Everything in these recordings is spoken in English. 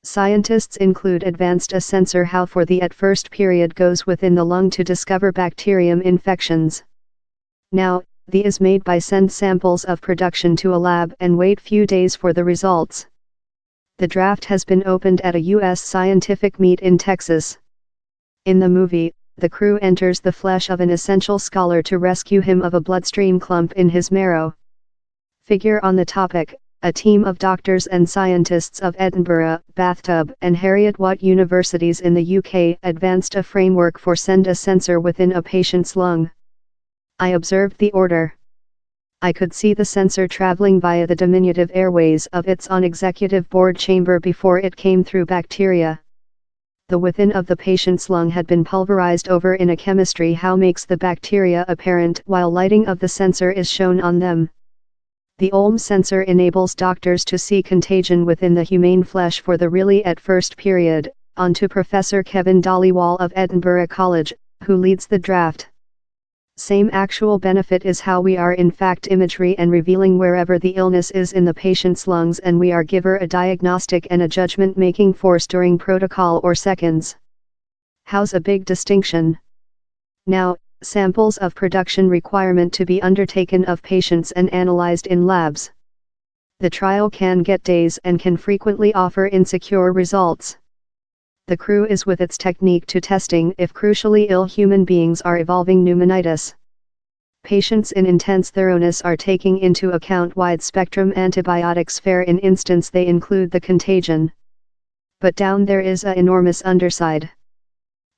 Scientists include advanced a sensor how for the at first period goes within the lung to discover bacterium infections. Now, the is made by send samples of production to a lab and wait few days for the results. The draft has been opened at a U.S. scientific meet in Texas. In the movie, the crew enters the flesh of an essential scholar to rescue him of a bloodstream clump in his marrow. Figure on the topic. A team of doctors and scientists of Edinburgh, Bathtub and Heriot-Watt universities in the UK advanced a framework for send a sensor within a patient's lung. I observed the order. I could see the sensor traveling via the diminutive airways of its on-executive board chamber before it came through bacteria. The within of the patient's lung had been pulverized over in a chemistry how makes the bacteria apparent while lighting of the sensor is shown on them. The Olm sensor enables doctors to see contagion within the humane flesh for the really at first period, on to Professor Kevin Dhaliwal of Edinburgh College, who leads the draft. Same actual benefit is how we are in fact imagery and revealing wherever the illness is in the patient's lungs and we are giver a diagnostic and a judgment making force during protocol or seconds. How's a big distinction? Now, samples of production requirement to be undertaken of patients and analyzed in labs. The trial can get days and can frequently offer insecure results. The crew is with its technique to testing if crucially ill human beings are evolving pneumonitis. Patients in intense thoroughness are taking into account wide-spectrum antibiotics fair in instance they include the contagion. But down there is a enormous underside.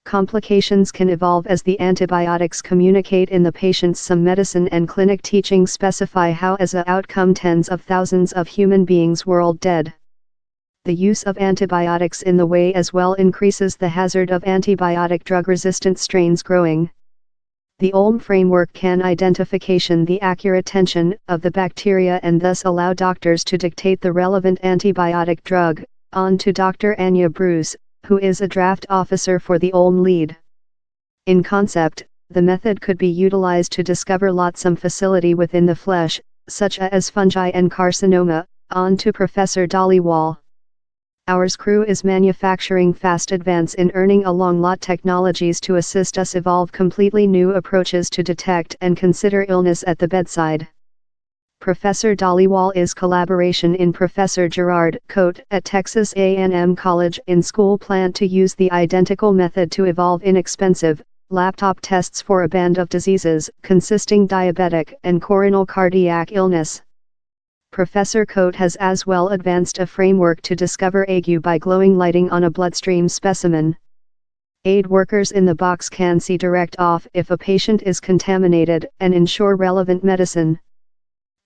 Complications can evolve as the antibiotics communicate in the patients. Some medicine and clinic teachings specify how as a outcome tens of thousands of human beings world dead. The use of antibiotics in the way as well increases the hazard of antibiotic drug-resistant strains growing. The Olm framework can identification the accurate tension of the bacteria and thus allow doctors to dictate the relevant antibiotic drug, on to Dr. Anya Bruce, who is a draft officer for the Olm lead. In concept, the method could be utilized to discover some facility within the flesh, such as fungi and carcinoma, on to Professor Dhaliwal. Ours crew is manufacturing fast advance in earning along lot technologies to assist us evolve completely new approaches to detect and consider illness at the bedside. Professor Dhaliwal is collaboration in Professor Gerard Coate at Texas A&M College in school plant to use the identical method to evolve inexpensive, laptop tests for a band of diseases consisting diabetic and coronal cardiac illness. Professor Coate has as well advanced a framework to discover ague by glowing lighting on a bloodstream specimen. Aid workers in the box can see direct off if a patient is contaminated and ensure relevant medicine.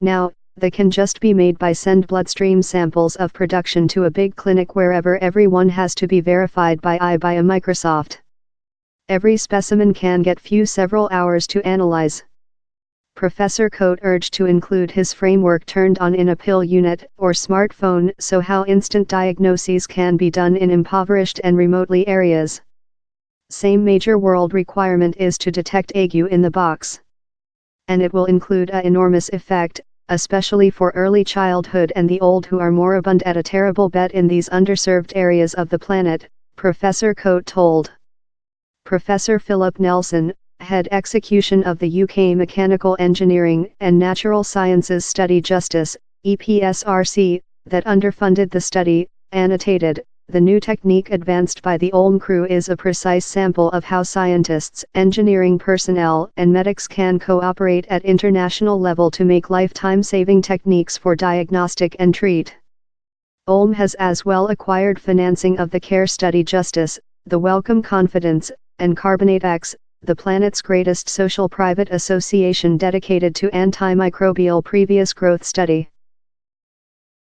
Now, they can just be made by send bloodstream samples of production to a big clinic wherever everyone has to be verified by eye by a Microsoft. Every specimen can get several hours to analyze. Professor Coate urged to include his framework turned on in a pill unit or smartphone so how instant diagnoses can be done in impoverished and remotely areas. Same major world requirement is to detect ague in the box. And it will include an enormous effect, especially for early childhood and the old who are moribund at a terrible bet in these underserved areas of the planet, Professor Coate told. Professor Philip Nelson, head execution of the UK Mechanical Engineering and Natural Sciences Study Justice, EPSRC, that underfunded the study, annotated, the new technique advanced by the Olm crew is a precise sample of how scientists, engineering personnel and medics can cooperate at international level to make lifetime-saving techniques for diagnostic and treat. Olm has as well acquired financing of the CARE Study Justice, the Wellcome Confidence, and Carbonate X, the planet's greatest social private association dedicated to antimicrobial previous growth study.